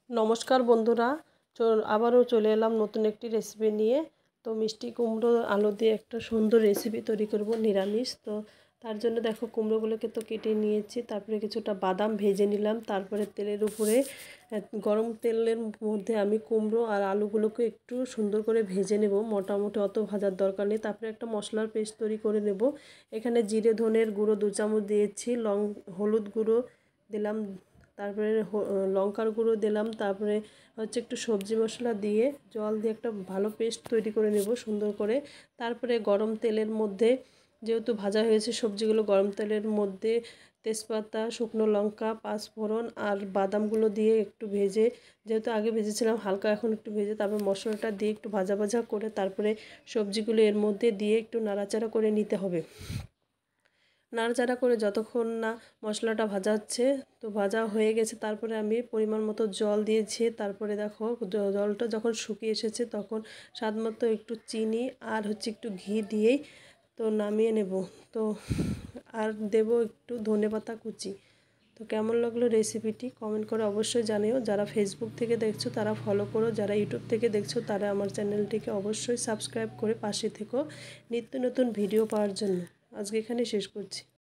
নমস্কার বন্ধুরা, আবারও চলে এলাম নতুন একটি রেসিপি নিয়ে। তো মিষ্টি কুমড়ো আলু দিয়ে একটা সুন্দর রেসিপি তৈরি করব নিরামিষ। তো তার জন্য দেখো কুমড়োগুলোকে তো কেটে নিয়েছি, তারপরে কিছুটা বাদাম ভেজে নিলাম। তারপরে তেলের উপরে গরম তেলের মধ্যে আমি কুমড়ো আর আলুগুলোকে একটু সুন্দর করে ভেজে নেব, মোটামুটি অত ভাজার দরকার নেই। তারপরে একটা মশলার পেস্ট তৈরি করে নেব। এখানে জিরে ধনের গুঁড়ো 2 চামচ দিয়েছি, হলুদ গুঁড়ো দিলাম, তারপরে লঙ্কার গুঁড়ো দিলাম, তারপরে হচ্ছে একটু সবজি মশলা দিয়ে জল দিয়ে একটা ভালো পেস্ট তৈরি করে নেব সুন্দর করে। তারপরে গরম তেলের মধ্যে, যেহেতু ভাজা হয়েছে সবজিগুলো, গরম তেলের মধ্যে তেজপাতা, শুকনো লঙ্কা, পাঁচফোড়ন আর বাদামগুলো দিয়ে একটু ভেজে, যেহেতু আগে ভেজেছিলাম হালকা, এখন একটু ভেজে তারপর মশলাটা দিয়ে একটু ভাজা ভাজা করে তারপরে সবজিগুলো এর মধ্যে দিয়ে একটু নাড়াচাড়া করে নিতে হবে। নাড়াচাড়া করে যতক্ষণ না মশলাটা ভাজা হচ্ছে, তো ভাজা হয়ে গেছে, তারপরে আমি পরিমাণ মতো জল দিয়েছি। তারপরে দেখো জলটা যখন শুকিয়ে এসেছে তখন স্বাদ মতো একটু চিনি আর হচ্ছে একটু ঘি দিয়েই তো নামিয়ে নেব। তো আর দেব একটু ধনেপাতা কুচি। তো কেমন লাগলো রেসিপিটি কমেন্ট করে অবশ্যই জানিও। যারা ফেসবুক থেকে দেখছো তারা ফলো করো, যারা ইউটিউব থেকে দেখছো তারা আমার চ্যানেলটিকে অবশ্যই সাবস্ক্রাইব করে পাশে থেকো নিত্য নতুন ভিডিও পাওয়ার জন্য। আজকে এখানে শেষ করছি।